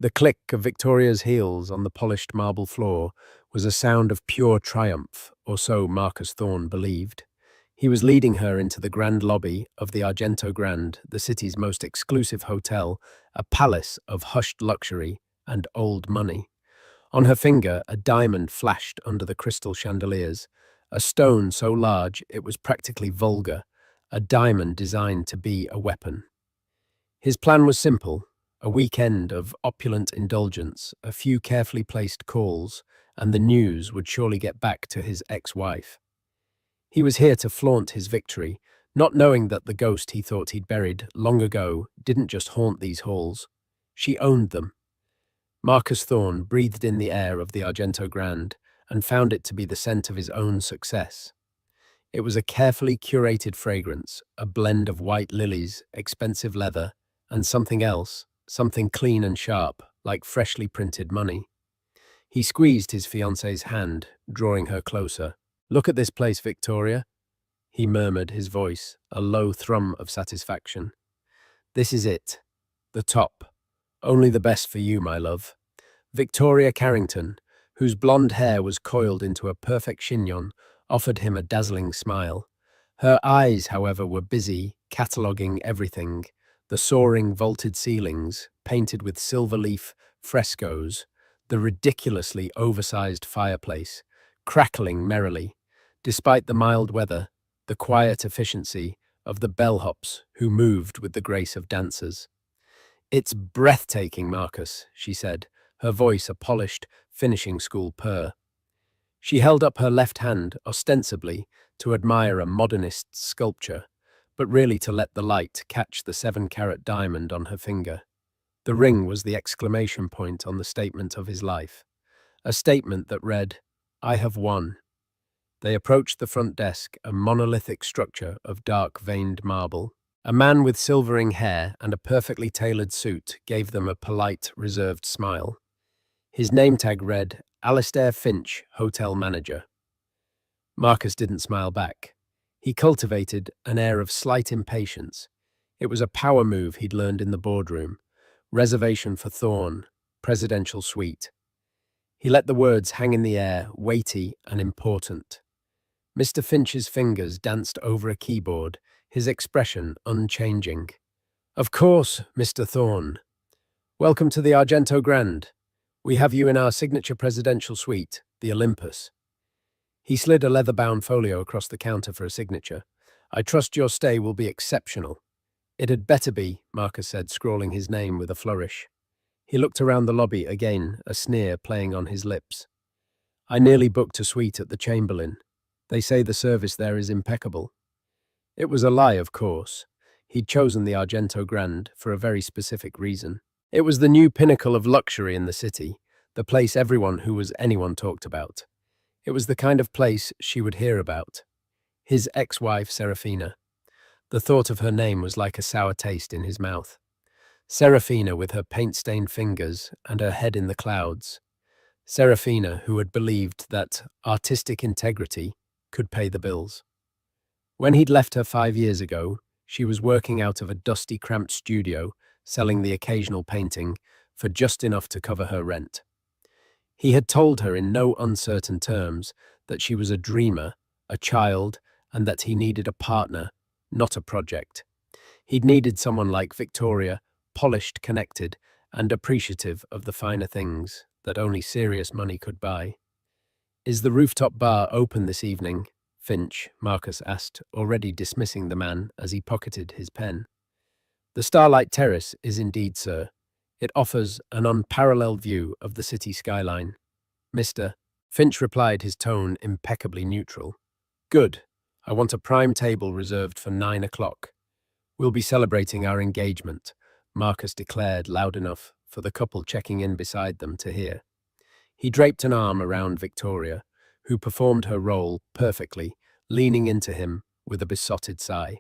The click of Victoria's heels on the polished marble floor was a sound of pure triumph, or so Marcus Thorne believed. He was leading her into the grand lobby of the Argento Grand, the city's most exclusive hotel, a palace of hushed luxury and old money. On her finger, a diamond flashed under the crystal chandeliers, a stone so large it was practically vulgar, a diamond designed to be a weapon. His plan was simple: a weekend of opulent indulgence, a few carefully placed calls, and the news would surely get back to his ex-wife. He was here to flaunt his victory, not knowing that the ghost he thought he'd buried long ago didn't just haunt these halls. She owned them. Marcus Thorne breathed in the air of the Argento Grand and found it to be the scent of his own success. It was a carefully curated fragrance, a blend of white lilies, expensive leather, and something else, something clean and sharp, like freshly printed money. He squeezed his fiancée's hand, drawing her closer. "Look at this place, Victoria," he murmured, his voice a low thrum of satisfaction. "This is it. The top. Only the best for you, my love." Victoria Carrington, whose blonde hair was coiled into a perfect chignon, offered him a dazzling smile. Her eyes, however, were busy, cataloguing everything: the soaring vaulted ceilings, painted with silver leaf frescoes, the ridiculously oversized fireplace, crackling merrily, despite the mild weather, the quiet efficiency of the bellhops who moved with the grace of dancers. "It's breathtaking, Marcus," she said, her voice a polished, finishing school purr. She held up her left hand, ostensibly to admire a modernist sculpture, but really to let the light catch the 7-carat diamond on her finger. The ring was the exclamation point on the statement of his life, a statement that read, "I have won." They approached the front desk, a monolithic structure of dark-veined marble. A man with silvering hair and a perfectly tailored suit gave them a polite, reserved smile. His name tag read, "Alistair Finch, Hotel Manager." Marcus didn't smile back. He cultivated an air of slight impatience. It was a power move he'd learned in the boardroom. Reservation for Thorne, presidential suite. He let the words hang in the air, weighty and important. Mr. Finch's fingers danced over a keyboard, his expression unchanging. "Of course, Mr. Thorne. Welcome to the Argento Grand. We have you in our signature presidential suite, the Olympus." He slid a leather-bound folio across the counter for a signature. "I trust your stay will be exceptional." "It had better be," Marcus said, scrawling his name with a flourish. He looked around the lobby again, a sneer playing on his lips. "I nearly booked a suite at the Chamberlain. They say the service there is impeccable." It was a lie, of course. He'd chosen the Argento Grand for a very specific reason. It was the new pinnacle of luxury in the city, the place everyone who was anyone talked about. It was the kind of place she would hear about. His ex-wife, Seraphina. The thought of her name was like a sour taste in his mouth. Seraphina with her paint-stained fingers and her head in the clouds. Seraphina who had believed that artistic integrity could pay the bills. When he'd left her 5 years ago, she was working out of a dusty, cramped studio, selling the occasional painting for just enough to cover her rent. He had told her in no uncertain terms that she was a dreamer, a child, and that he needed a partner, not a project. He'd needed someone like Victoria, polished, connected, and appreciative of the finer things that only serious money could buy. "Is the rooftop bar open this evening, Finch?" Marcus asked, already dismissing the man as he pocketed his pen. "The Starlight Terrace is indeed, sir. It offers an unparalleled view of the city skyline." "Mr. Finch replied, his tone impeccably neutral. "Good. I want a prime table reserved for 9 o'clock. We'll be celebrating our engagement," Marcus declared loud enough for the couple checking in beside them to hear. He draped an arm around Victoria, who performed her role perfectly, leaning into him with a besotted sigh.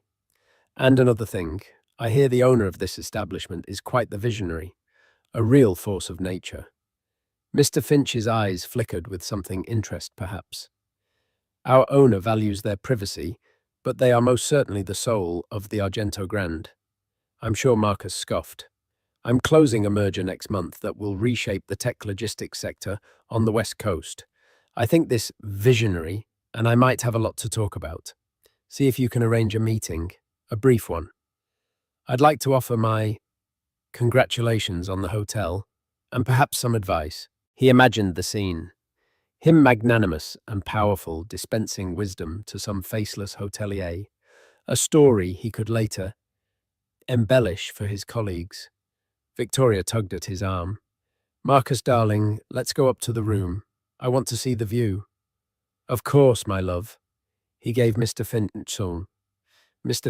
"And another thing, I hear the owner of this establishment is quite the visionary, a real force of nature." Mr. Finch's eyes flickered with something interest, perhaps. "Our owner values their privacy, but they are most certainly the soul of the Argento Grand." I'm sure Marcus scoffed. I'm closing a merger next month that will reshape the tech logistics sector on the West Coast. I think this visionary, and I might have a lot to talk about. See if you can arrange a meeting, a brief one. I'd like to offer my congratulations on the hotel and perhaps some advice. He imagined the scene. Him magnanimous and powerful, dispensing wisdom to some faceless hotelier, a story he could later embellish for his colleagues. Victoria tugged at his arm. Marcus, darling, let's go up to the room. I want to see the view. Of course, my love. He gave Mr.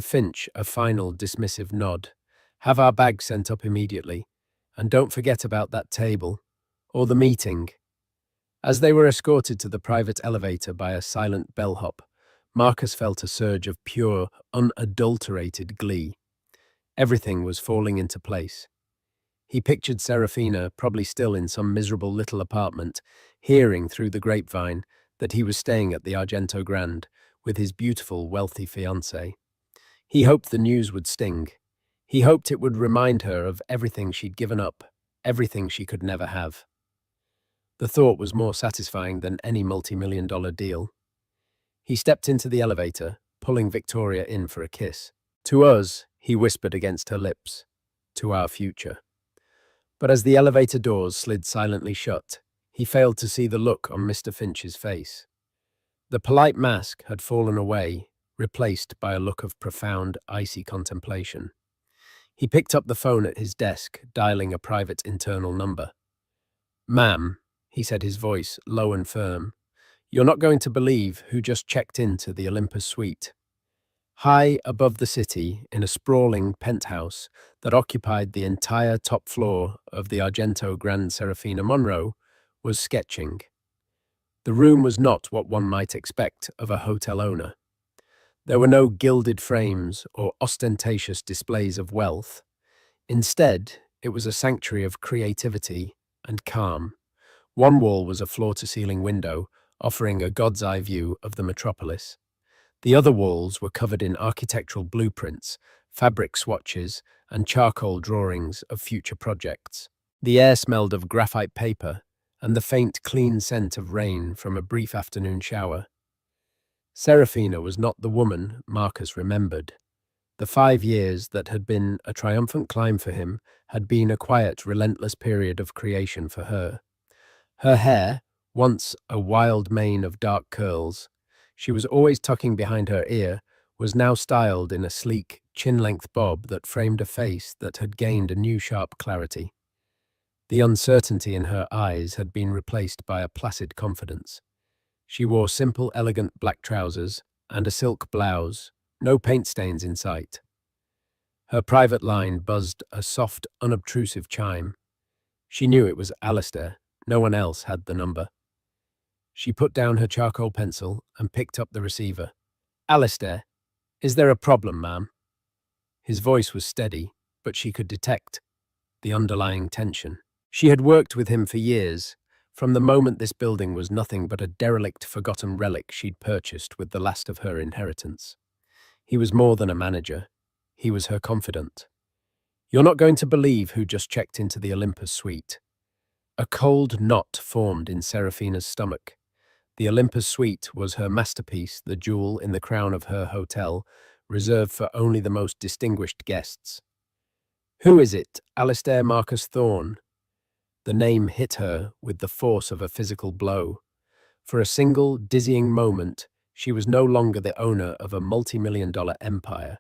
Finch a final dismissive nod. Have our bags sent up immediately. And don't forget about that table. Or the meeting. As they were escorted to the private elevator by a silent bellhop, Marcus felt a surge of pure, unadulterated glee. Everything was falling into place. He pictured Seraphina, probably still in some miserable little apartment, hearing through the grapevine that he was staying at the Argento Grand with his beautiful, wealthy fiancée. He hoped the news would sting. He hoped it would remind her of everything she'd given up, everything she could never have. The thought was more satisfying than any multi-million-dollar deal. He stepped into the elevator, pulling Victoria in for a kiss. To us, he whispered against her lips, to our future. But as the elevator doors slid silently shut, he failed to see the look on Mr. Finch's face. The polite mask had fallen away, replaced by a look of profound, icy contemplation. He picked up the phone at his desk, dialing a private internal number. "Ma'am," he said, his voice low and firm, "you're not going to believe who just checked into the Olympus suite." High above the city, in a sprawling penthouse that occupied the entire top floor of the Argento Grand Seraphina Monroe, was sketching. The room was not what one might expect of a hotel owner. There were no gilded frames or ostentatious displays of wealth. Instead, it was a sanctuary of creativity and calm. One wall was a floor-to-ceiling window, offering a god's-eye view of the metropolis. The other walls were covered in architectural blueprints, fabric swatches, and charcoal drawings of future projects. The air smelled of graphite paper and the faint, clean scent of rain from a brief afternoon shower. Seraphina was not the woman Marcus remembered. The 5 years that had been a triumphant climb for him had been a quiet, relentless period of creation for her. Her hair, once a wild mane of dark curls, she was always tucking behind her ear, was now styled in a sleek, chin-length bob that framed a face that had gained a new sharp clarity. The uncertainty in her eyes had been replaced by a placid confidence. She wore simple, elegant black trousers and a silk blouse, no paint stains in sight. Her private line buzzed a soft, unobtrusive chime. She knew it was Alistair. No one else had the number. She put down her charcoal pencil and picked up the receiver. "Alistair, is there a problem, ma'am?" His voice was steady, but she could detect the underlying tension. She had worked with him for years, from the moment this building was nothing but a derelict, forgotten relic she'd purchased with the last of her inheritance. He was more than a manager. He was her confidant. "You're not going to believe who just checked into the Olympus suite." A cold knot formed in Seraphina's stomach. The Olympus suite was her masterpiece, the jewel in the crown of her hotel, reserved for only the most distinguished guests. "Who is it? Alistair Marcus Thorne." The name hit her with the force of a physical blow. For a single, dizzying moment, she was no longer the owner of a multi-million-dollar empire.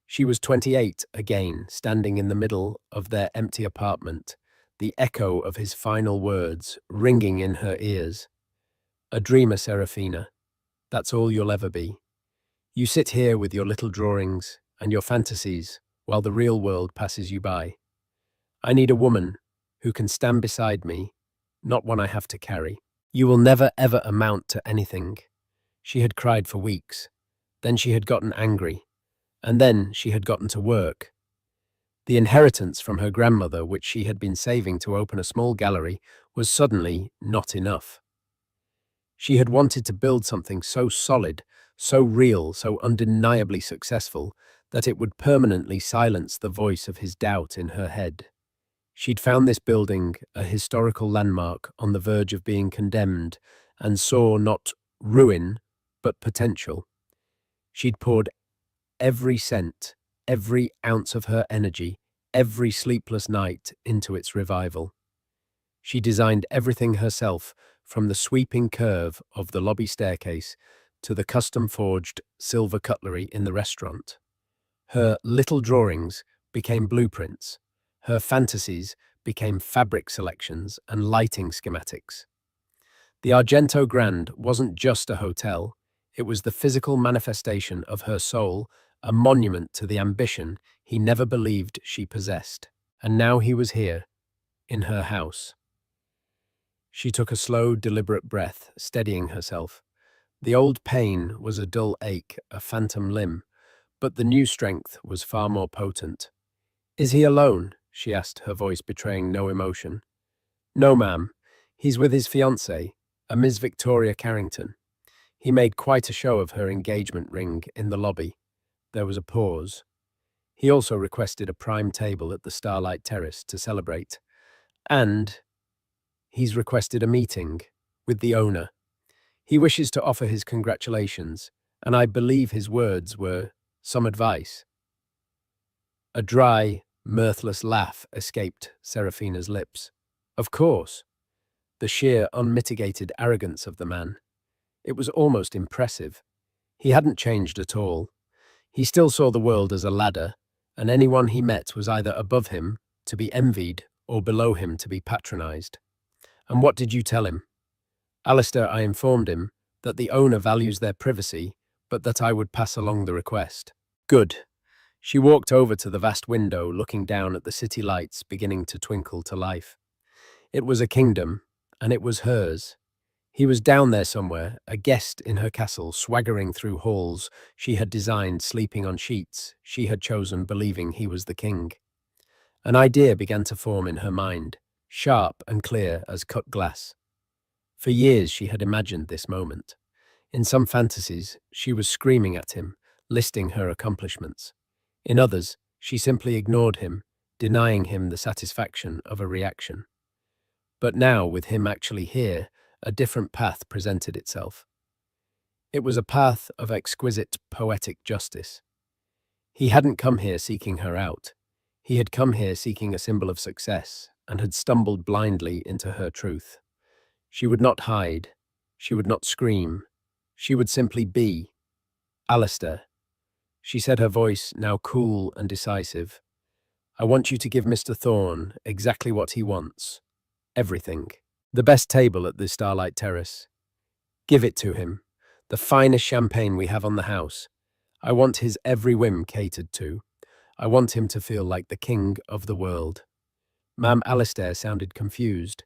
She was 28 again, standing in the middle of their empty apartment, the echo of his final words ringing in her ears. "A dreamer, Seraphina. That's all you'll ever be. You sit here with your little drawings and your fantasies while the real world passes you by. I need a woman who can stand beside me, not one I have to carry. You will never ever amount to anything." She had cried for weeks. Then she had gotten angry. And then she had gotten to work. The inheritance from her grandmother, which she had been saving to open a small gallery, was suddenly not enough. She had wanted to build something so solid, so real, so undeniably successful, that it would permanently silence the voice of his doubt in her head. She'd found this building a historical landmark on the verge of being condemned and saw not ruin, but potential. She'd poured every cent, every ounce of her energy, every sleepless night into its revival. She designed everything herself, from the sweeping curve of the lobby staircase to the custom-forged silver cutlery in the restaurant. Her little drawings became blueprints. Her fantasies became fabric selections and lighting schematics. The Argento Grand wasn't just a hotel, it was the physical manifestation of her soul, a monument to the ambition he never believed she possessed. And now he was here, in her house. She took a slow, deliberate breath, steadying herself. The old pain was a dull ache, a phantom limb, but the new strength was far more potent. "Is he alone?" she asked, her voice betraying no emotion. "No, ma'am. He's with his fiancée, a Miss Victoria Carrington. He made quite a show of her engagement ring in the lobby." There was a pause. "He also requested a prime table at the Starlight Terrace to celebrate. And he's requested a meeting with the owner. He wishes to offer his congratulations, and I believe his words were some advice." A dry, mirthless laugh escaped Seraphina's lips. Of course. The sheer, unmitigated arrogance of the man. It was almost impressive. He hadn't changed at all. He still saw the world as a ladder, and anyone he met was either above him, to be envied, or below him to be patronized. "And what did you tell him?" "Alistair, I informed him that the owner values their privacy, but that I would pass along the request." "Good." She walked over to the vast window, looking down at the city lights beginning to twinkle to life. It was a kingdom, and it was hers. He was down there somewhere, a guest in her castle, swaggering through halls she had designed, sleeping on sheets she had chosen, believing he was the king. An idea began to form in her mind, sharp and clear as cut glass. For years she had imagined this moment. In some fantasies, she was screaming at him, listing her accomplishments. In others, she simply ignored him, denying him the satisfaction of a reaction. But now, with him actually here, a different path presented itself. It was a path of exquisite poetic justice. He hadn't come here seeking her out. He had come here seeking a symbol of success, and had stumbled blindly into her truth. She would not hide. She would not scream. She would simply be. "Alistair," she said, her voice now cool and decisive, "I want you to give Mr. Thorne exactly what he wants. Everything. The best table at the Starlight Terrace. Give it to him. The finest champagne we have on the house. I want his every whim catered to. I want him to feel like the king of the world." Ma'am Alistair sounded confused,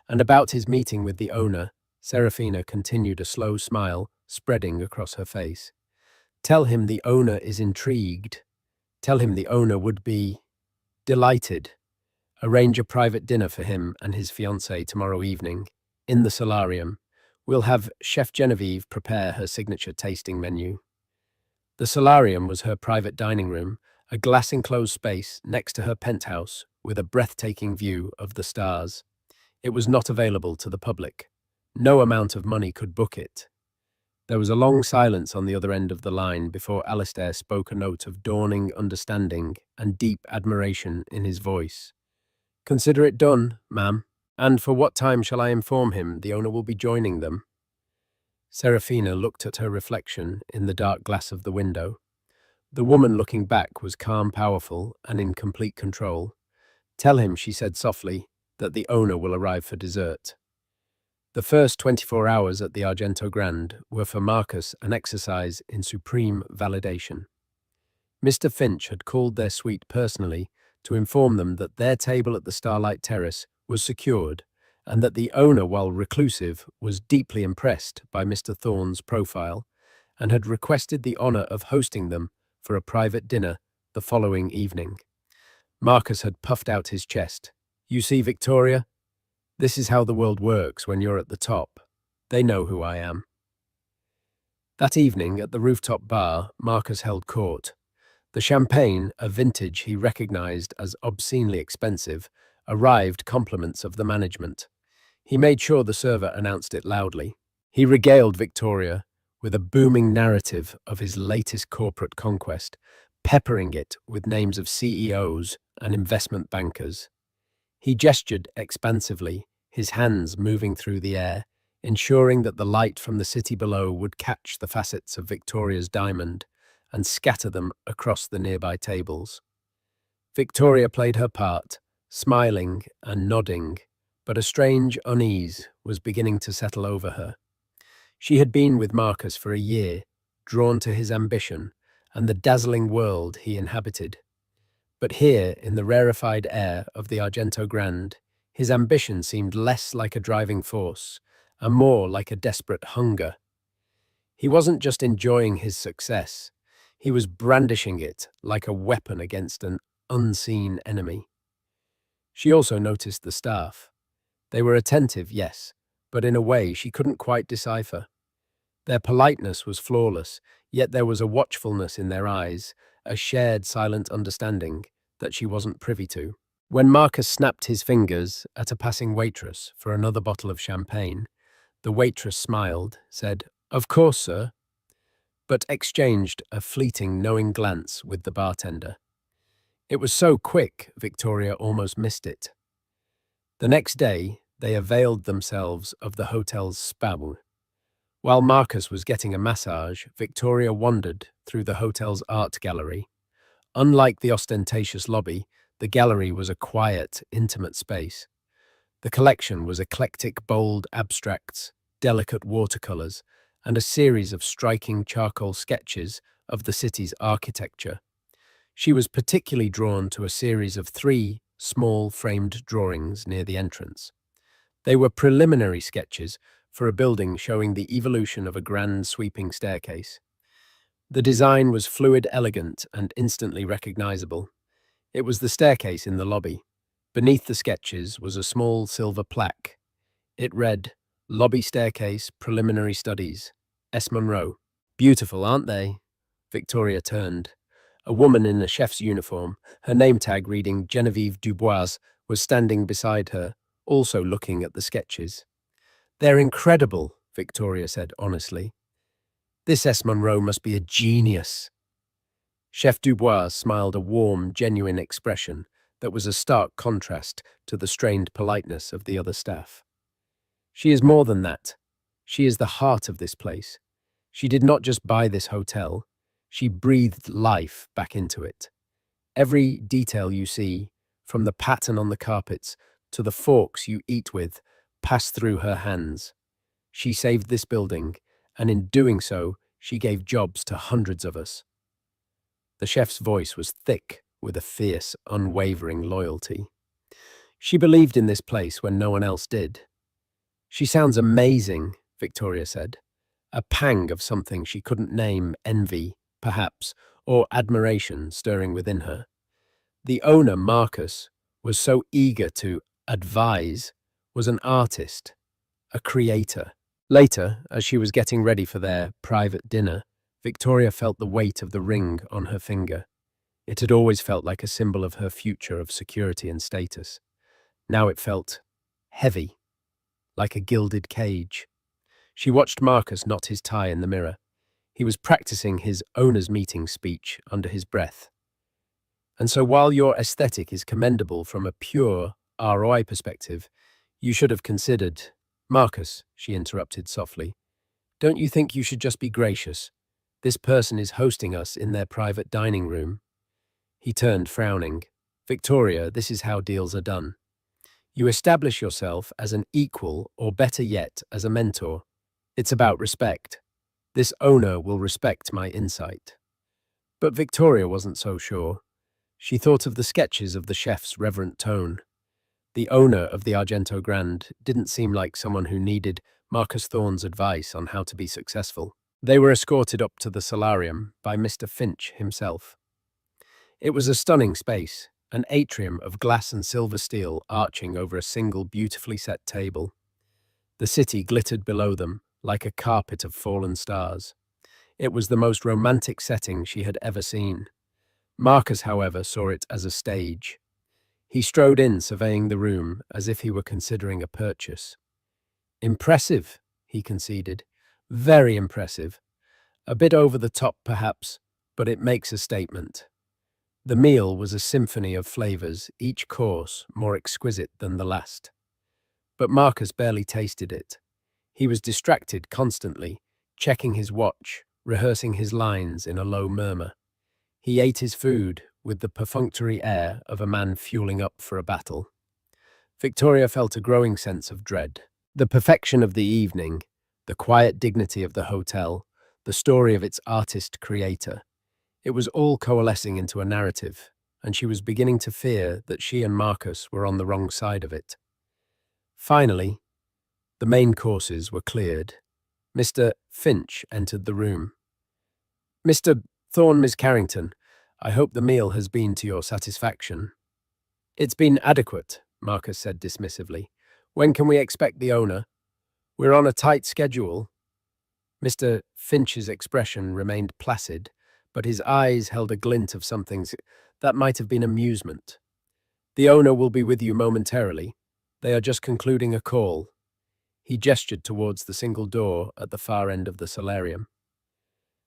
and about his meeting with the owner, Seraphina continued, a slow smile spreading across her face. "Tell him the owner is intrigued. Tell him the owner would be delighted. Arrange a private dinner for him and his fiancée tomorrow evening, in the solarium. We'll have Chef Genevieve prepare her signature tasting menu." The solarium was her private dining room, a glass-enclosed space next to her penthouse with a breathtaking view of the stars. It was not available to the public. No amount of money could book it. There was a long silence on the other end of the line before Alistair spoke, a note of dawning understanding and deep admiration in his voice. "Consider it done, ma'am. And for what time shall I inform him the owner will be joining them?" Seraphina looked at her reflection in the dark glass of the window. The woman looking back was calm, powerful, and in complete control. "Tell him," she said softly, "that the owner will arrive for dessert." The first 24 hours at the Argento Grand were for Marcus an exercise in supreme validation. Mr. Finch had called their suite personally to inform them that their table at the Starlight Terrace was secured, and that the owner, while reclusive, was deeply impressed by Mr. Thorne's profile, and had requested the honor of hosting them for a private dinner the following evening. Marcus had puffed out his chest. "You see, Victoria, this is how the world works when you're at the top. They know who I am." That evening, at the rooftop bar, Marcus held court. The champagne, a vintage he recognized as obscenely expensive, arrived compliments of the management. He made sure the server announced it loudly. He regaled Victoria with a booming narrative of his latest corporate conquest, peppering it with names of CEOs and investment bankers. He gestured expansively, his hands moving through the air, ensuring that the light from the city below would catch the facets of Victoria's diamond and scatter them across the nearby tables. Victoria played her part, smiling and nodding, but a strange unease was beginning to settle over her. She had been with Marcus for a year, drawn to his ambition and the dazzling world he inhabited. But here, in the rarefied air of the Argento Grande, his ambition seemed less like a driving force and more like a desperate hunger. He wasn't just enjoying his success, he was brandishing it like a weapon against an unseen enemy. She also noticed the staff. They were attentive, yes, but in a way she couldn't quite decipher. Their politeness was flawless, yet there was a watchfulness in their eyes, a shared silent understanding that she wasn't privy to. When Marcus snapped his fingers at a passing waitress for another bottle of champagne, the waitress smiled, said, "Of course, sir," but exchanged a fleeting, knowing glance with the bartender. It was so quick, Victoria almost missed it. The next day, they availed themselves of the hotel's spa. While Marcus was getting a massage, Victoria wandered through the hotel's art gallery. Unlike the ostentatious lobby, the gallery was a quiet, intimate space. The collection was eclectic, bold abstracts, delicate watercolors, and a series of striking charcoal sketches of the city's architecture. She was particularly drawn to a series of 3 small framed drawings near the entrance. They were preliminary sketches for a building showing the evolution of a grand sweeping staircase. The design was fluid, elegant, and instantly recognizable. It was the staircase in the lobby. Beneath the sketches was a small silver plaque. It read, "Lobby Staircase Preliminary Studies, S. Monroe." "Beautiful, aren't they?" Victoria turned. A woman in a chef's uniform, her name tag reading Genevieve Dubois, was standing beside her, also looking at the sketches. "They're incredible," Victoria said honestly. "This S. Monroe must be a genius." Chef Dubois smiled a warm, genuine expression that was a stark contrast to the strained politeness of the other staff. "She is more than that. She is the heart of this place. She did not just buy this hotel, she breathed life back into it. Every detail you see, from the pattern on the carpets to the forks you eat with, passed through her hands. She saved this building, and in doing so, she gave jobs to hundreds of us." The chef's voice was thick with a fierce, unwavering loyalty. "She believed in this place when no one else did." "She sounds amazing," Victoria said. A pang of something she couldn't name, envy, perhaps, or admiration stirring within her. The owner, Marcus, was so eager to advise, was an artist, a creator. Later, as she was getting ready for their private dinner, Victoria felt the weight of the ring on her finger. It had always felt like a symbol of her future of security and status. Now it felt heavy, like a gilded cage. She watched Marcus knot his tie in the mirror. He was practicing his owner's meeting speech under his breath. "And so while your aesthetic is commendable from a pure ROI perspective, you should have considered—" "Marcus," she interrupted softly, "don't you think you should just be gracious? This person is hosting us in their private dining room." He turned, frowning. "Victoria, this is how deals are done. You establish yourself as an equal, or better yet, as a mentor. It's about respect. This owner will respect my insight." But Victoria wasn't so sure. She thought of the sketches of the chef's reverent tone. The owner of the Argento Grande didn't seem like someone who needed Marcus Thorne's advice on how to be successful. They were escorted up to the solarium by Mr. Finch himself. It was a stunning space, an atrium of glass and silver steel arching over a single beautifully set table. The city glittered below them like a carpet of fallen stars. It was the most romantic setting she had ever seen. Marcus, however, saw it as a stage. He strode in, surveying the room as if he were considering a purchase. Impressive, he conceded. Very impressive. A bit over the top, perhaps, but it makes a statement. The meal was a symphony of flavors, each course more exquisite than the last. But Marcus barely tasted it. He was distracted constantly, checking his watch, rehearsing his lines in a low murmur. He ate his food with the perfunctory air of a man fueling up for a battle. Victoria felt a growing sense of dread. The perfection of the evening, the quiet dignity of the hotel, the story of its artist-creator. It was all coalescing into a narrative, and she was beginning to fear that she and Marcus were on the wrong side of it. Finally, the main courses were cleared. Mr. Finch entered the room. "Mr. Thorne, Miss Carrington, I hope the meal has been to your satisfaction." "It's been adequate," Marcus said dismissively. "When can we expect the owner?" "We're on a tight schedule." Mr. Finch's expression remained placid, but his eyes held a glint of something that might have been amusement. "The owner will be with you momentarily. They are just concluding a call." He gestured towards the single door at the far end of the solarium.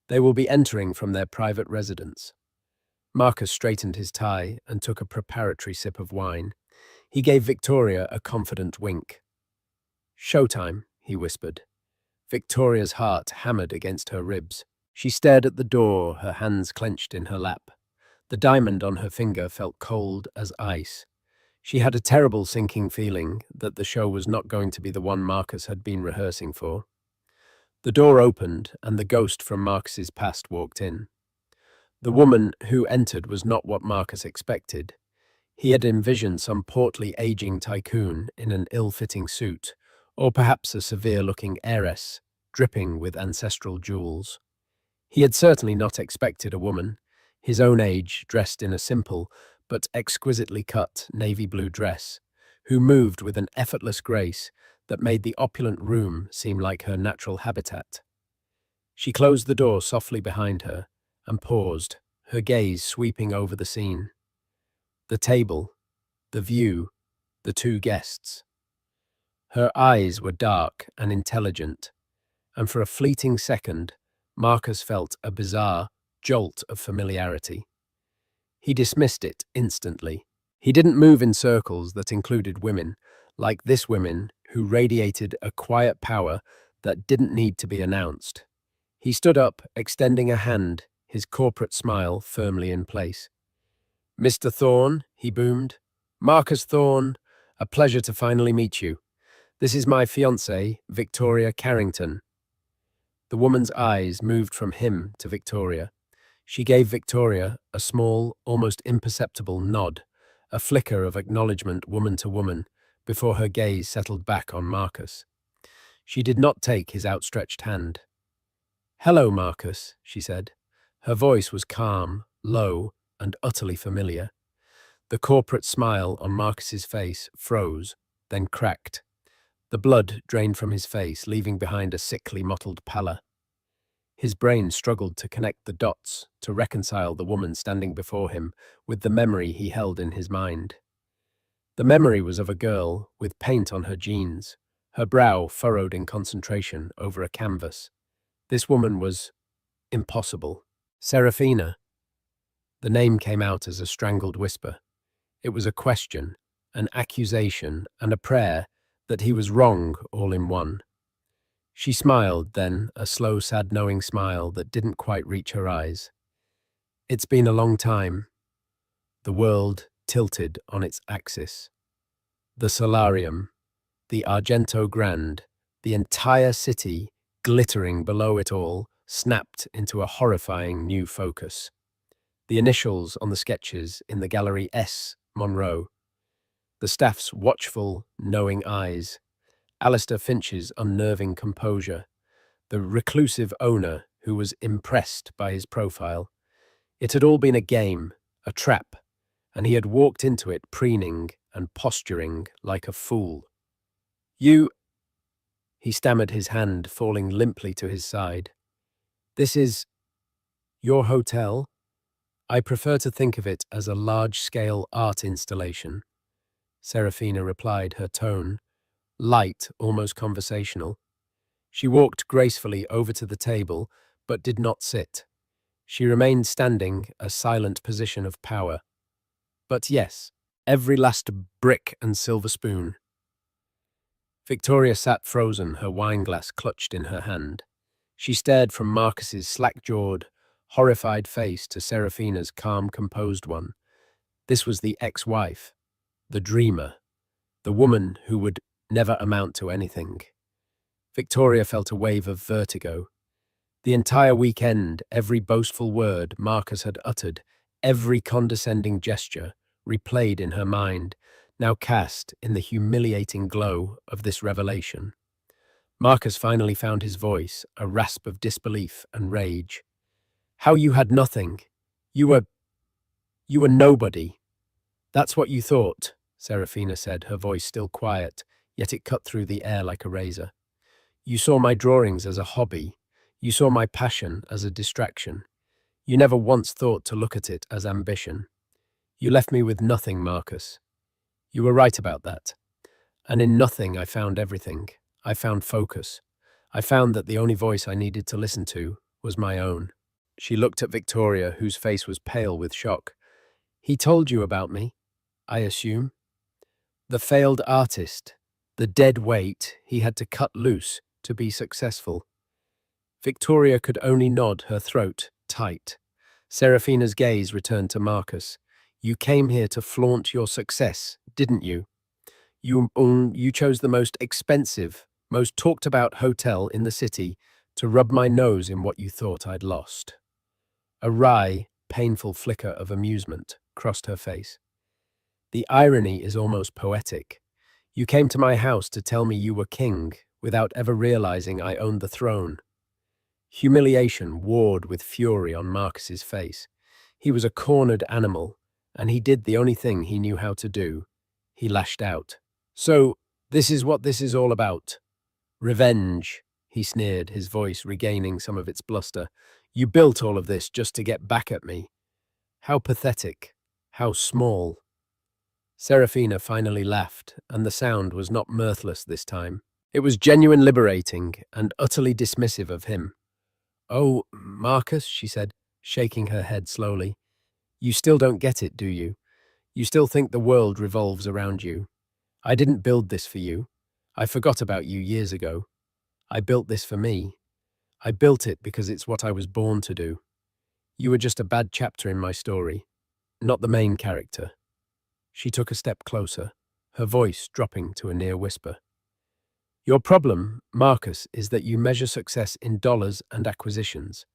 "They will be entering from their private residence." Marcus straightened his tie and took a preparatory sip of wine. He gave Victoria a confident wink. "Showtime," he whispered. Victoria's heart hammered against her ribs. She stared at the door, her hands clenched in her lap. The diamond on her finger felt cold as ice. She had a terrible sinking feeling that the show was not going to be the one Marcus had been rehearsing for. The door opened, and the ghost from Marcus's past walked in. The woman who entered was not what Marcus expected. He had envisioned some portly aging tycoon in an ill-fitting suit, or perhaps a severe-looking heiress, dripping with ancestral jewels. He had certainly not expected a woman, his own age, dressed in a simple but exquisitely cut navy blue dress, who moved with an effortless grace that made the opulent room seem like her natural habitat. She closed the door softly behind her and paused, her gaze sweeping over the scene. The table, the view, the two guests. Her eyes were dark and intelligent, and for a fleeting second, Marcus felt a bizarre jolt of familiarity. He dismissed it instantly. He didn't move in circles that included women, like this woman who radiated a quiet power that didn't need to be announced. He stood up, extending a hand, his corporate smile firmly in place. "Mr. Thorne," he boomed. "Marcus Thorne, a pleasure to finally meet you. This is my fiancée, Victoria Carrington." The woman's eyes moved from him to Victoria. She gave Victoria a small, almost imperceptible nod, a flicker of acknowledgement woman to woman, before her gaze settled back on Marcus. She did not take his outstretched hand. "Hello, Marcus," she said. Her voice was calm, low, and utterly familiar. The corporate smile on Marcus's face froze, then cracked. The blood drained from his face, leaving behind a sickly, mottled pallor. His brain struggled to connect the dots, to reconcile the woman standing before him with the memory he held in his mind. The memory was of a girl with paint on her jeans, her brow furrowed in concentration over a canvas. This woman was impossible. Seraphina. The name came out as a strangled whisper. It was a question, an accusation, and a prayer that he was wrong all in one. She smiled then, a slow, sad, knowing smile that didn't quite reach her eyes. "It's been a long time." The world tilted on its axis. The solarium, the Argento Grand, the entire city, glittering below it all, snapped into a horrifying new focus. The initials on the sketches in the gallery S. Monroe. The staff's watchful, knowing eyes. Alistair Finch's unnerving composure. The reclusive owner who was impressed by his profile. It had all been a game, a trap, and he had walked into it preening and posturing like a fool. "You—" He stammered, his hand falling limply to his side. "This is your hotel?" "I prefer to think of it as a large-scale art installation." Seraphina replied, her tone light, almost conversational. She walked gracefully over to the table, but did not sit. She remained standing, a silent position of power. But yes, every last brick and silver spoon. Victoria sat frozen, her wineglass clutched in her hand. She stared from Marcus's slack-jawed, horrified face to Seraphina's calm, composed one. This was the ex-wife, the dreamer, the woman who would never amount to anything. Victoria felt a wave of vertigo. The entire weekend, every boastful word Marcus had uttered, every condescending gesture, replayed in her mind, now cast in the humiliating glow of this revelation. Marcus finally found his voice, a rasp of disbelief and rage. How you had nothing. You were nobody. That's what you thought, Seraphina said, her voice still quiet, yet it cut through the air like a razor. You saw my drawings as a hobby. You saw my passion as a distraction. You never once thought to look at it as ambition. You left me with nothing, Marcus. You were right about that. And in nothing I found everything. I found focus. I found that the only voice I needed to listen to was my own. She looked at Victoria, whose face was pale with shock. He told you about me, I assume? The failed artist, the dead weight he had to cut loose to be successful. Victoria could only nod, her throat tight. Seraphina's gaze returned to Marcus. You came here to flaunt your success, didn't you? You chose the most expensive, most talked about hotel in the city to rub my nose in what you thought I'd lost. A wry, painful flicker of amusement crossed her face. The irony is almost poetic. You came to my house to tell me you were king without ever realizing I owned the throne. Humiliation warred with fury on Marcus's face. He was a cornered animal, and he did the only thing he knew how to do. He lashed out. So, this is what this is all about. Revenge, he sneered, his voice regaining some of its bluster. You built all of this just to get back at me. How pathetic. How small. Seraphina finally laughed, and the sound was not mirthless this time. It was genuine liberating and utterly dismissive of him. Oh, Marcus, she said, shaking her head slowly. You still don't get it, do you? You still think the world revolves around you. I didn't build this for you. I forgot about you years ago. I built this for me. I built it because it's what I was born to do. You were just a bad chapter in my story, not the main character. She took a step closer, her voice dropping to a near whisper. Your problem, Marcus, is that you measure success in dollars and acquisitions.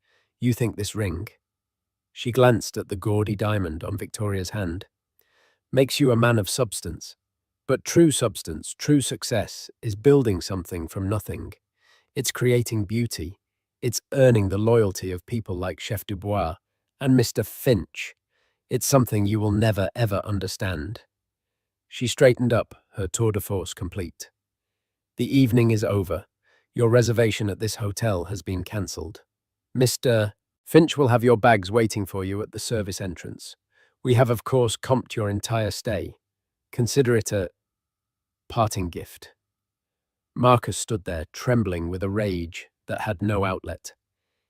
You think this ring. She glanced at the gaudy diamond on Victoria's hand. Makes you a man of substance. But true substance, true success, is building something from nothing. It's creating beauty. It's earning the loyalty of people like Chef Dubois and Mr. Finch. It's something you will never, ever understand. She straightened up, her tour de force complete. The evening is over. Your reservation at this hotel has been cancelled. Mr. Finch will have your bags waiting for you at the service entrance. We have, of course, comped your entire stay. Consider it a parting gift. Marcus stood there, trembling with a rage that had no outlet.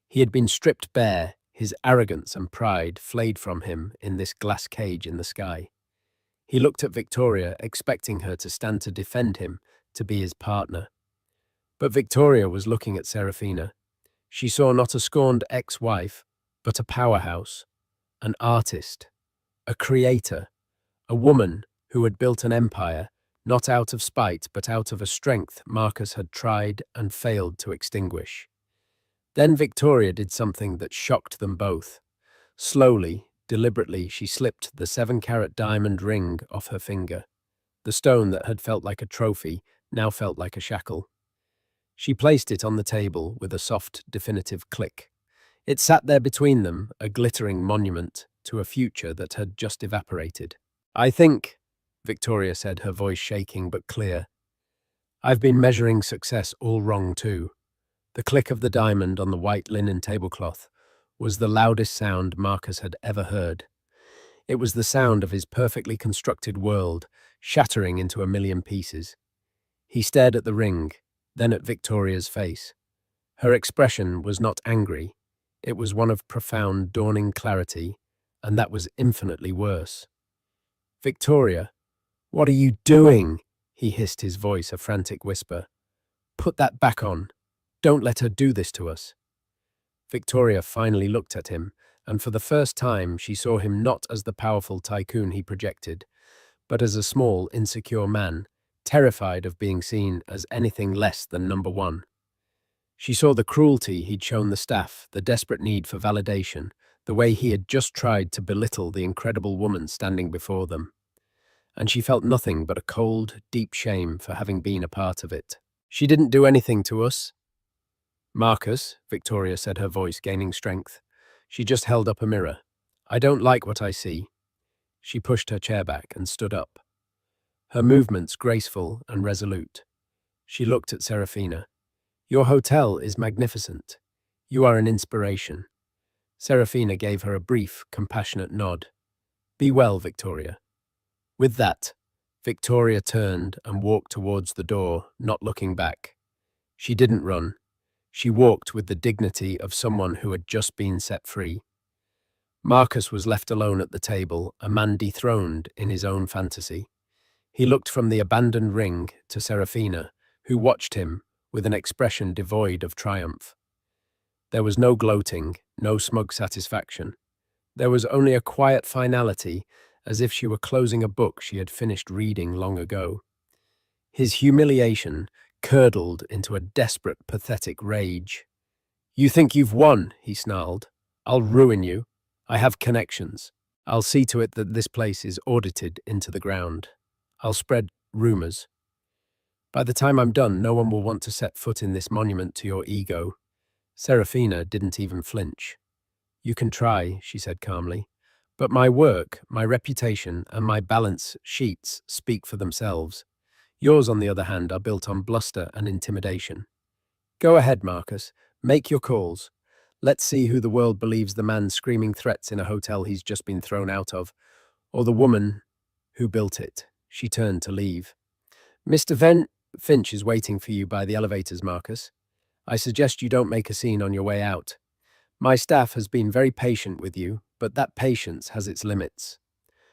He had been stripped bare, his arrogance and pride flayed from him in this glass cage in the sky. He looked at Victoria, expecting her to stand to defend him, to be his partner. But Victoria was looking at Seraphina. She saw not a scorned ex-wife, but a powerhouse, an artist, a creator, a woman who had built an empire, not out of spite, but out of a strength Marcus had tried and failed to extinguish. Then Victoria did something that shocked them both. Slowly, deliberately, she slipped the 7-carat diamond ring off her finger. The stone that had felt like a trophy now felt like a shackle. She placed it on the table with a soft, definitive click. It sat there between them, a glittering monument to a future that had just evaporated. I think, Victoria said, her voice shaking but clear, I've been measuring success all wrong too. The click of the diamond on the white linen tablecloth was the loudest sound Marcus had ever heard. It was the sound of his perfectly constructed world shattering into a million pieces. He stared at the ring, then at Victoria's face. Her expression was not angry. It was one of profound, dawning clarity, and that was infinitely worse. "Victoria, what are you doing?" he hissed, his voice a frantic whisper. "Put that back on. Don't let her do this to us." Victoria finally looked at him, and for the first time she saw him not as the powerful tycoon he projected, but as a small, insecure man, terrified of being seen as anything less than number one. She saw the cruelty he'd shown the staff, the desperate need for validation, the way he had just tried to belittle the incredible woman standing before them. And she felt nothing but a cold, deep shame for having been a part of it. "She didn't do anything to us." "Marcus," Victoria said, her voice gaining strength. She just held up a mirror. "I don't like what I see." She pushed her chair back and stood up, her movements graceful and resolute. She looked at Seraphina. "Your hotel is magnificent. You are an inspiration." Seraphina gave her a brief, compassionate nod. "Be well, Victoria." With that, Victoria turned and walked towards the door, not looking back. She didn't run. She walked with the dignity of someone who had just been set free. Marcus was left alone at the table, a man dethroned in his own fantasy. He looked from the abandoned ring to Seraphina, who watched him with an expression devoid of triumph. There was no gloating, no smug satisfaction. There was only a quiet finality, as if she were closing a book she had finished reading long ago. His humiliation curdled into a desperate, pathetic rage. "You think you've won," he snarled. "I'll ruin you. I have connections. I'll see to it that this place is audited into the ground. I'll spread rumors. By the time I'm done, no one will want to set foot in this monument to your ego." Seraphina didn't even flinch. "You can try," she said calmly, "but my work, my reputation, and my balance sheets speak for themselves. Yours, on the other hand, are built on bluster and intimidation. Go ahead, Marcus. Make your calls. Let's see who the world believes the man screaming threats in a hotel he's just been thrown out of, or the woman who built it." She turned to leave. "Mr. Finch is waiting for you by the elevators, Marcus. I suggest you don't make a scene on your way out. My staff has been very patient with you, but that patience has its limits."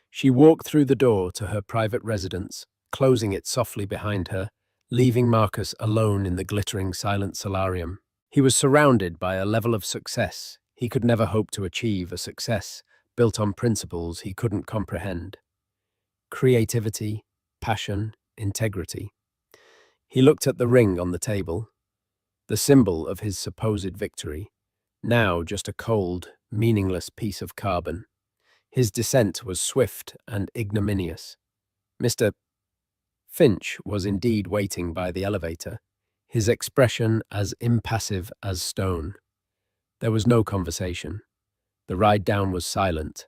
She walked through the door to her private residence, closing it softly behind her, leaving Marcus alone in the glittering, silent solarium. He was surrounded by a level of success he could never hope to achieve, a success built on principles he couldn't comprehend. Creativity, passion, integrity. He looked at the ring on the table, the symbol of his supposed victory, now just a cold, meaningless piece of carbon. His descent was swift and ignominious. Mr. Finch was indeed waiting by the elevator, his expression as impassive as stone. There was no conversation. The ride down was silent,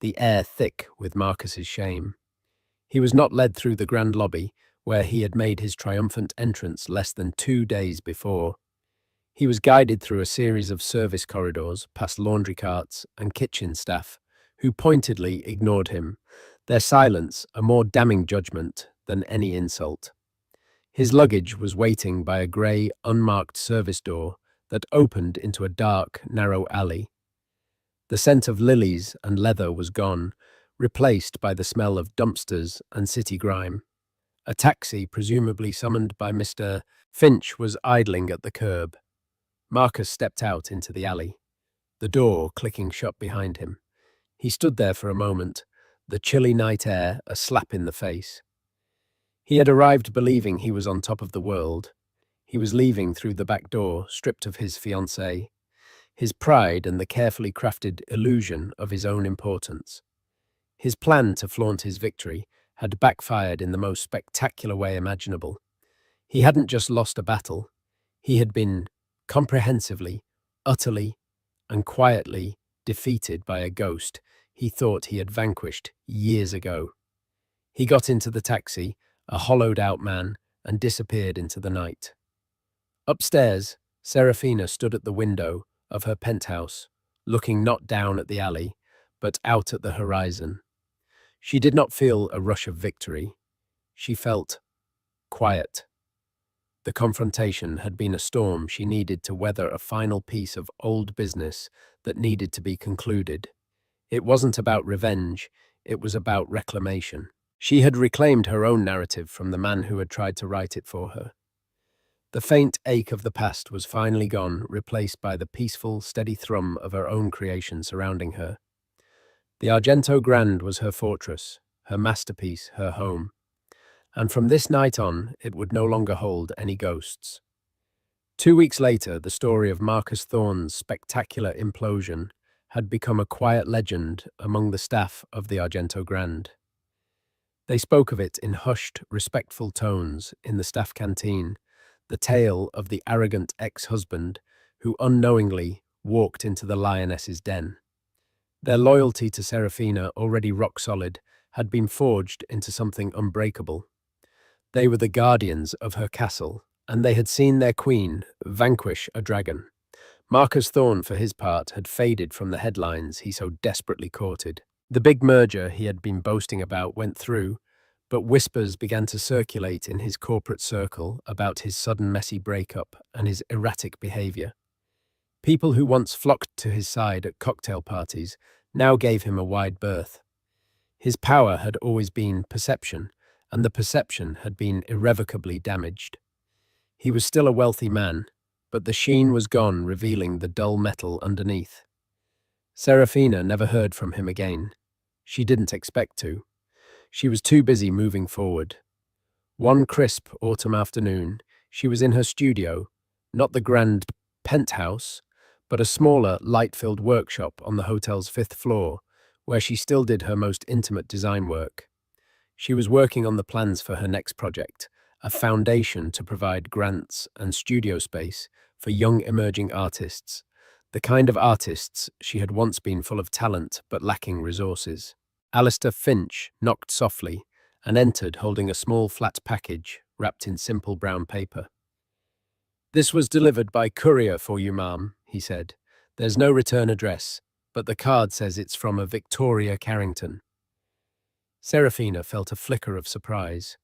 the air thick with Marcus's shame. He was not led through the grand lobby, where he had made his triumphant entrance less than 2 days before. He was guided through a series of service corridors, past laundry carts and kitchen staff, who pointedly ignored him, their silence a more damning judgment than any insult. His luggage was waiting by a grey, unmarked service door that opened into a dark, narrow alley. The scent of lilies and leather was gone, replaced by the smell of dumpsters and city grime. A taxi, presumably summoned by Mr. Finch, was idling at the curb. Marcus stepped out into the alley, the door clicking shut behind him. He stood there for a moment, the chilly night air a slap in the face. He had arrived believing he was on top of the world. He was leaving through the back door, stripped of his fiancée, his pride and the carefully crafted illusion of his own importance. His plan to flaunt his victory had backfired in the most spectacular way imaginable. He hadn't just lost a battle, he had been comprehensively, utterly, and quietly defeated by a ghost he thought he had vanquished years ago. He got into the taxi, a hollowed-out man, and disappeared into the night. Upstairs, Seraphina stood at the window of her penthouse, looking not down at the alley, but out at the horizon. She did not feel a rush of victory. She felt quiet. The confrontation had been a storm she needed to weather, a final piece of old business that needed to be concluded. It wasn't about revenge, it was about reclamation. She had reclaimed her own narrative from the man who had tried to write it for her. The faint ache of the past was finally gone, replaced by the peaceful, steady thrum of her own creation surrounding her. The Argento Grande was her fortress, her masterpiece, her home. And from this night on, it would no longer hold any ghosts. 2 weeks later, the story of Marcus Thorne's spectacular implosion had become a quiet legend among the staff of the Argento Grande. They spoke of it in hushed, respectful tones in the staff canteen, the tale of the arrogant ex-husband who unknowingly walked into the lioness's den. Their loyalty to Seraphina, already rock solid, had been forged into something unbreakable. They were the guardians of her castle, and they had seen their queen vanquish a dragon. Marcus Thorne, for his part, had faded from the headlines he so desperately courted. The big merger he had been boasting about went through, but whispers began to circulate in his corporate circle about his sudden messy breakup and his erratic behavior. People who once flocked to his side at cocktail parties now gave him a wide berth. His power had always been perception, and the perception had been irrevocably damaged. He was still a wealthy man, but the sheen was gone, revealing the dull metal underneath. Seraphina never heard from him again. She didn't expect to. She was too busy moving forward. One crisp autumn afternoon, she was in her studio, not the grand penthouse, but a smaller, light-filled workshop on the hotel's 5th floor, where she still did her most intimate design work. She was working on the plans for her next project, a foundation to provide grants and studio space for young emerging artists, the kind of artists she had once been, full of talent but lacking resources. Alistair Finch knocked softly and entered holding a small flat package wrapped in simple brown paper. "This was delivered by courier for you, ma'am," he said. "There's no return address, but the card says it's from a Victoria Carrington." Seraphina felt a flicker of surprise.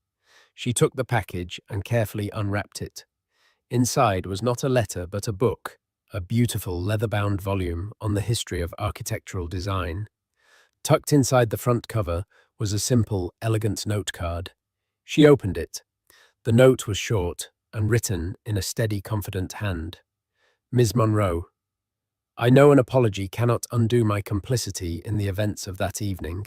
She took the package and carefully unwrapped it. Inside was not a letter but a book, a beautiful leather-bound volume on the history of architectural design. Tucked inside the front cover was a simple, elegant note card. She opened it. The note was short and written in a steady, confident hand. "Ms. Monroe, I know an apology cannot undo my complicity in the events of that evening,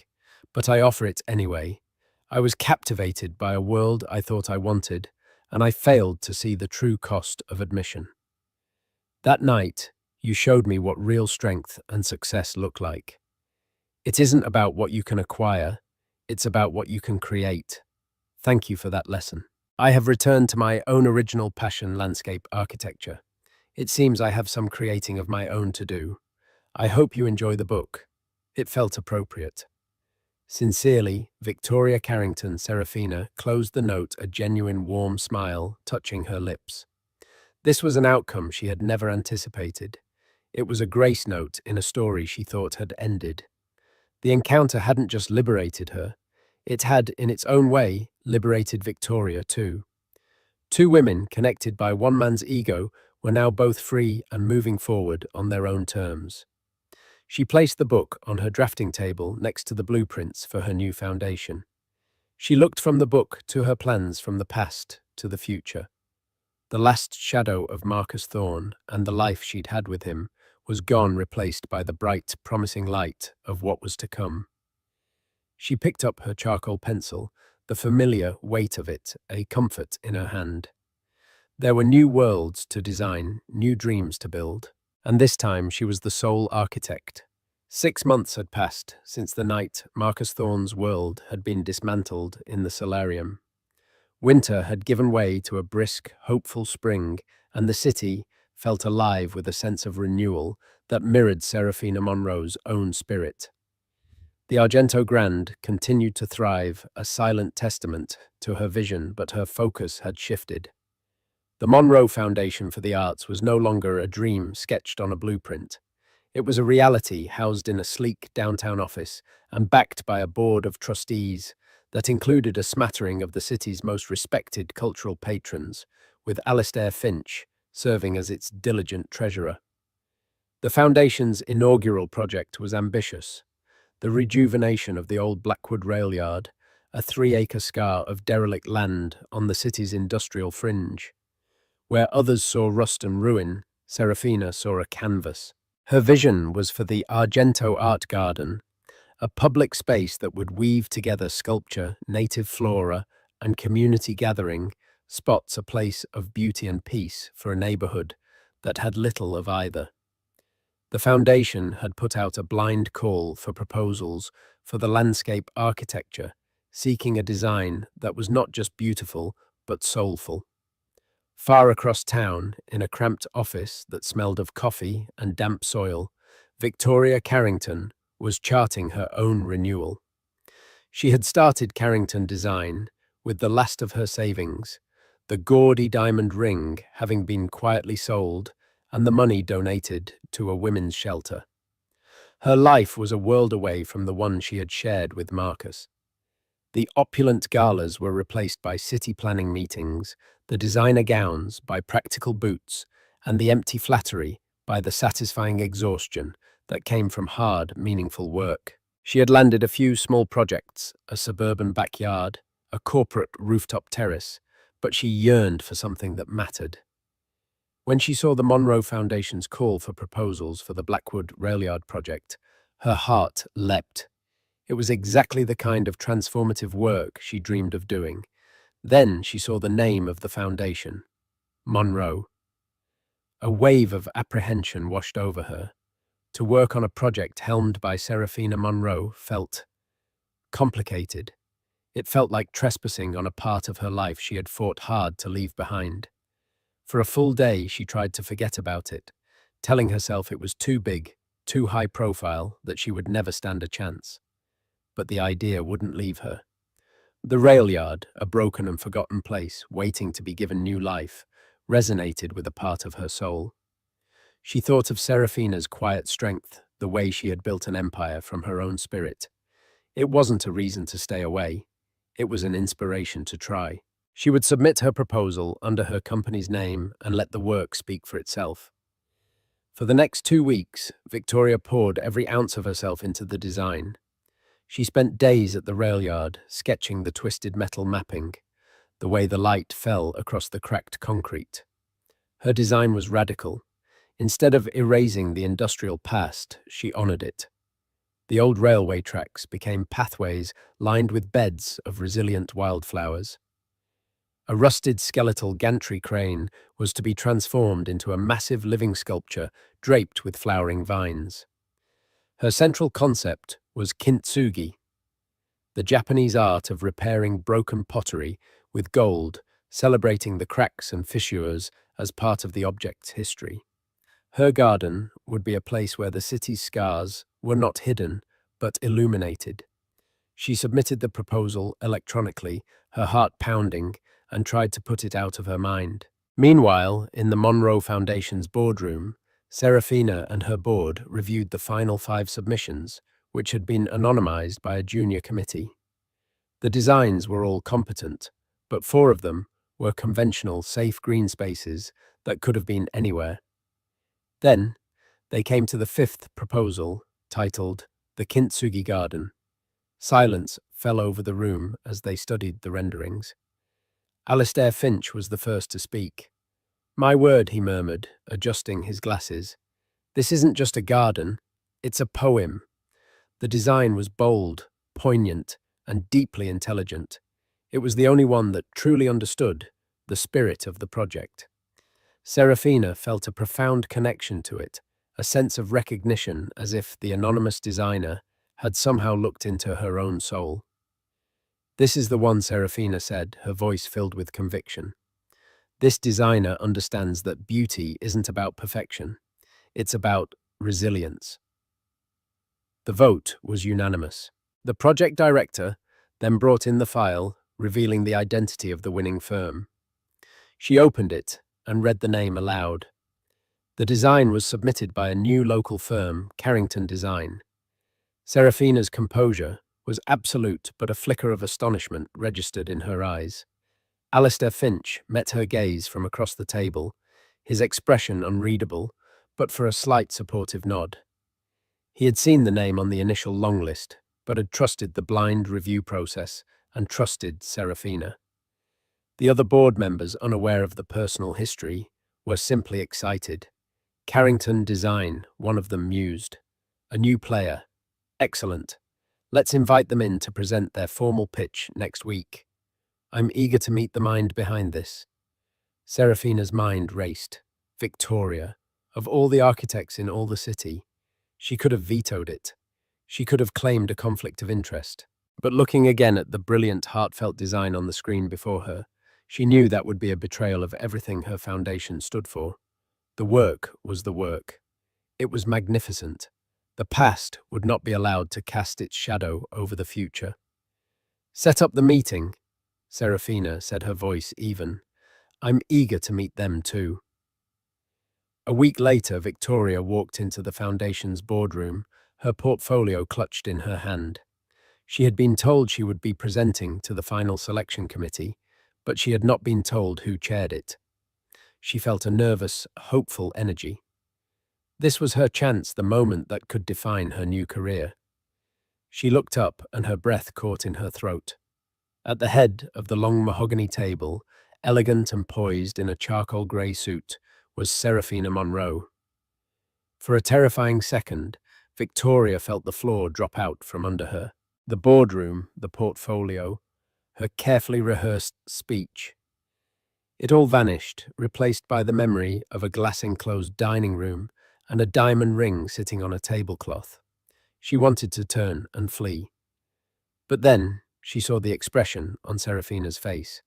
but I offer it anyway. I was captivated by a world I thought I wanted, and I failed to see the true cost of admission. That night, you showed me what real strength and success look like. It isn't about what you can acquire, it's about what you can create. Thank you for that lesson. I have returned to my own original passion, landscape architecture. It seems I have some creating of my own to do. I hope you enjoy the book. It felt appropriate. Sincerely, Victoria Carrington." Seraphina closed the note, a genuine warm smile touching her lips. This was an outcome she had never anticipated. It was a grace note in a story she thought had ended. The encounter hadn't just liberated her, it had, in its own way, liberated Victoria too. Two women, connected by one man's ego, were now both free and moving forward on their own terms. She placed the book on her drafting table next to the blueprints for her new foundation. She looked from the book to her plans, from the past to the future. The last shadow of Marcus Thorne and the life she'd had with him was gone, replaced by the bright, promising light of what was to come. She picked up her charcoal pencil, the familiar weight of it a comfort in her hand. There were new worlds to design, new dreams to build, and this time she was the sole architect. 6 months had passed since the night Marcus Thorne's world had been dismantled in the solarium. Winter had given way to a brisk, hopeful spring, and the city felt alive with a sense of renewal that mirrored Seraphina Monroe's own spirit. The Argento Grande continued to thrive, a silent testament to her vision, but her focus had shifted. The Monroe Foundation for the Arts was no longer a dream sketched on a blueprint. It was a reality housed in a sleek downtown office and backed by a board of trustees that included a smattering of the city's most respected cultural patrons, with Alastair Finch serving as its diligent treasurer. The foundation's inaugural project was ambitious: the rejuvenation of the old Blackwood rail yard, a 3-acre scar of derelict land on the city's industrial fringe. Where others saw rust and ruin, Seraphina saw a canvas. Her vision was for the Argento Art Garden, a public space that would weave together sculpture, native flora, and community gathering spots, a place of beauty and peace for a neighborhood that had little of either. The foundation had put out a blind call for proposals for the landscape architecture, seeking a design that was not just beautiful, but soulful. Far across town, in a cramped office that smelled of coffee and damp soil, Victoria Carrington was charting her own renewal. She had started Carrington Design with the last of her savings, the gaudy diamond ring having been quietly sold and the money donated to a women's shelter. Her life was a world away from the one she had shared with Marcus. The opulent galas were replaced by city planning meetings, the designer gowns by practical boots, and the empty flattery by the satisfying exhaustion that came from hard, meaningful work. She had landed a few small projects, a suburban backyard, a corporate rooftop terrace, but she yearned for something that mattered. When she saw the Monroe Foundation's call for proposals for the Blackwood Railyard project, her heart leapt. It was exactly the kind of transformative work she dreamed of doing. Then she saw the name of the foundation, Monroe. A wave of apprehension washed over her. To work on a project helmed by Seraphina Monroe felt complicated. It felt like trespassing on a part of her life she had fought hard to leave behind. For a full day, she tried to forget about it, telling herself it was too big, too high profile, that she would never stand a chance. But the idea wouldn't leave her. The rail yard, a broken and forgotten place waiting to be given new life, resonated with a part of her soul. She thought of Seraphina's quiet strength, the way she had built an empire from her own spirit. It wasn't a reason to stay away. It was an inspiration to try. She would submit her proposal under her company's name and let the work speak for itself. For the next 2 weeks, Victoria poured every ounce of herself into the design. She spent days at the rail yard, sketching the twisted metal mapping, the way the light fell across the cracked concrete. Her design was radical. Instead of erasing the industrial past, she honored it. The old railway tracks became pathways lined with beds of resilient wildflowers. A rusted skeletal gantry crane was to be transformed into a massive living sculpture draped with flowering vines. Her central concept was kintsugi, the Japanese art of repairing broken pottery with gold, celebrating the cracks and fissures as part of the object's history. Her garden would be a place where the city's scars were not hidden, but illuminated. She submitted the proposal electronically, her heart pounding, and tried to put it out of her mind. Meanwhile, in the Monroe Foundation's boardroom, Seraphina and her board reviewed the final 5 submissions, which had been anonymized by a junior committee. The designs were all competent, but 4 of them were conventional, safe green spaces that could have been anywhere. Then, they came to the 5th proposal, titled The Kintsugi Garden. Silence fell over the room as they studied the renderings. Alastair Finch was the first to speak. "My word," he murmured, adjusting his glasses. "This isn't just a garden, it's a poem." The design was bold, poignant, and deeply intelligent. It was the only one that truly understood the spirit of the project. Seraphina felt a profound connection to it, a sense of recognition, as if the anonymous designer had somehow looked into her own soul. "This is the one," Seraphina said, her voice filled with conviction. "This designer understands that beauty isn't about perfection. It's about resilience." The vote was unanimous. The project director then brought in the file, revealing the identity of the winning firm. She opened it and read the name aloud. The design was submitted by a new local firm, Carrington Design. Seraphina's composure was absolute, but a flicker of astonishment registered in her eyes. Alistair Finch met her gaze from across the table, his expression unreadable, but for a slight supportive nod. He had seen the name on the initial long list, but had trusted the blind review process and trusted Seraphina. The other board members, unaware of the personal history, were simply excited. Carrington Design, one of them mused. A new player. Excellent. Let's invite them in to present their formal pitch next week. I'm eager to meet the mind behind this. Seraphina's mind raced. Victoria. Of all the architects in all the city, she could have vetoed it. She could have claimed a conflict of interest. But looking again at the brilliant, heartfelt design on the screen before her, she knew that would be a betrayal of everything her foundation stood for. The work was the work. It was magnificent. The past would not be allowed to cast its shadow over the future. Set up the meeting, Seraphina said, her voice even. I'm eager to meet them too. A week later, Victoria walked into the foundation's boardroom, her portfolio clutched in her hand. She had been told she would be presenting to the final selection committee, but she had not been told who chaired it. She felt a nervous, hopeful energy. This was her chance, the moment that could define her new career. She looked up and her breath caught in her throat. At the head of the long mahogany table, elegant and poised in a charcoal grey suit, was Seraphina Monroe. For a terrifying second, Victoria felt the floor drop out from under her. The boardroom, the portfolio, her carefully rehearsed speech. It all vanished, replaced by the memory of a glass-enclosed dining room and a diamond ring sitting on a tablecloth. She wanted to turn and flee. But then she saw the expression on Seraphina's face.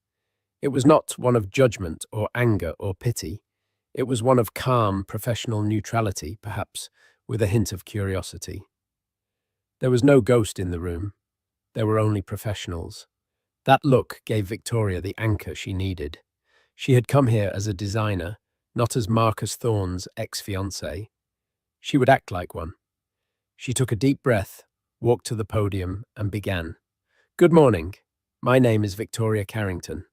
It was not one of judgment or anger or pity. It was one of calm, professional neutrality, perhaps with a hint of curiosity. There was no ghost in the room. There were only professionals. That look gave Victoria the anchor she needed. She had come here as a designer, not as Marcus Thorne's ex-fiancée. She would act like one. She took a deep breath, walked to the podium, and began. Good morning. My name is Victoria Carrington.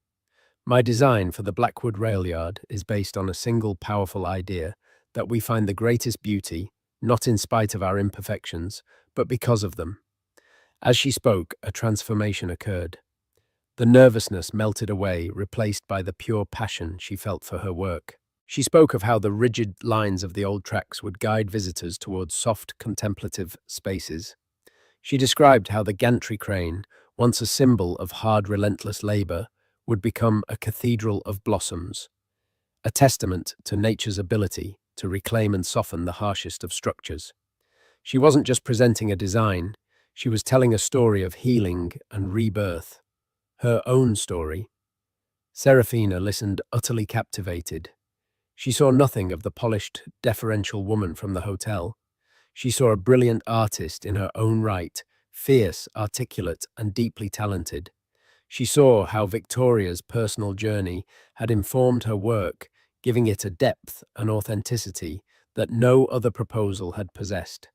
My design for the Blackwood rail yard is based on a single powerful idea that we find the greatest beauty, not in spite of our imperfections, but because of them. As she spoke, a transformation occurred. The nervousness melted away, replaced by the pure passion she felt for her work. She spoke of how the rigid lines of the old tracks would guide visitors towards soft, contemplative spaces. She described how the gantry crane, once a symbol of hard, relentless labor, would become a cathedral of blossoms, a testament to nature's ability to reclaim and soften the harshest of structures. She wasn't just presenting a design, she was telling a story of healing and rebirth. Her own story. Seraphina listened, utterly captivated. She saw nothing of the polished, deferential woman from the hotel. She saw a brilliant artist in her own right, fierce, articulate, and deeply talented. She saw how Victoria's personal journey had informed her work, giving it a depth and authenticity that no other proposal had possessed.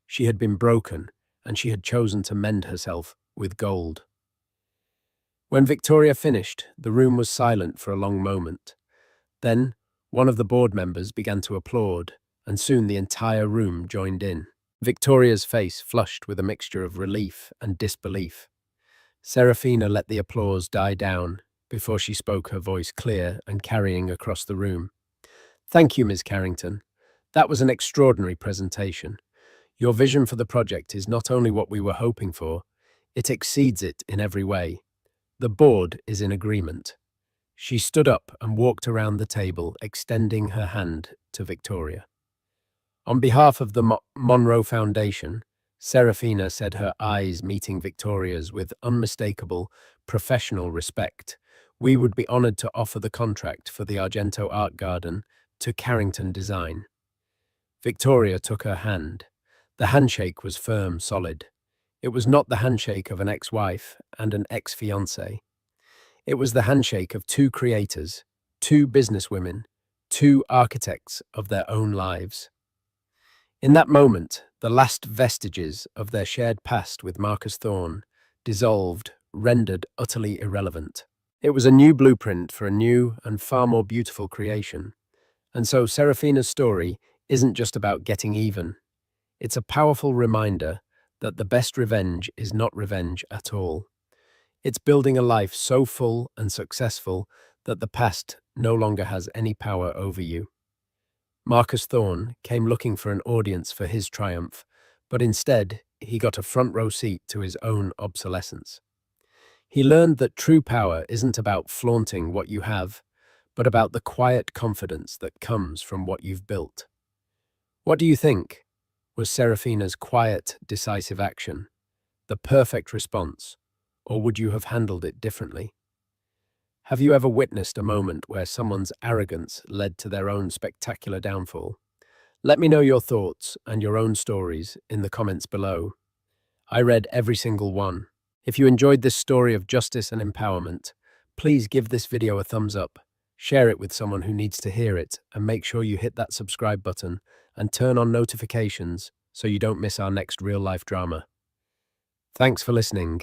She had been broken, and she had chosen to mend herself with gold. When Victoria finished, the room was silent for a long moment. Then, one of the board members began to applaud, and soon the entire room joined in. Victoria's face flushed with a mixture of relief and disbelief. Seraphina let the applause die down before she spoke, her voice clear and carrying across the room. Thank you, Ms. Carrington. That was an extraordinary presentation. Your vision for the project is not only what we were hoping for, it exceeds it in every way. The board is in agreement. She stood up and walked around the table, extending her hand to Victoria. On behalf of the Monroe Foundation, Seraphina said, her eyes meeting Victoria's with unmistakable, professional respect, we would be honored to offer the contract for the Argento Art Garden to Carrington Design. Victoria took her hand. The handshake was firm, solid. It was not the handshake of an ex-wife and an ex-fiancée. It was the handshake of two creators, two businesswomen, two architects of their own lives. In that moment, the last vestiges of their shared past with Marcus Thorne dissolved, rendered utterly irrelevant. It was a new blueprint for a new and far more beautiful creation. And so Seraphina's story isn't just about getting even. It's a powerful reminder that the best revenge is not revenge at all. It's building a life so full and successful that the past no longer has any power over you. Marcus Thorne came looking for an audience for his triumph, but instead he got a front row seat to his own obsolescence. He learned that true power isn't about flaunting what you have, but about the quiet confidence that comes from what you've built. What do you think? Was Seraphina's quiet, decisive action the perfect response, or would you have handled it differently? Have you ever witnessed a moment where someone's arrogance led to their own spectacular downfall? Let me know your thoughts and your own stories in the comments below. I read every single one. If you enjoyed this story of justice and empowerment, please give this video a thumbs up, share it with someone who needs to hear it, and make sure you hit that subscribe button and turn on notifications so you don't miss our next real-life drama. Thanks for listening.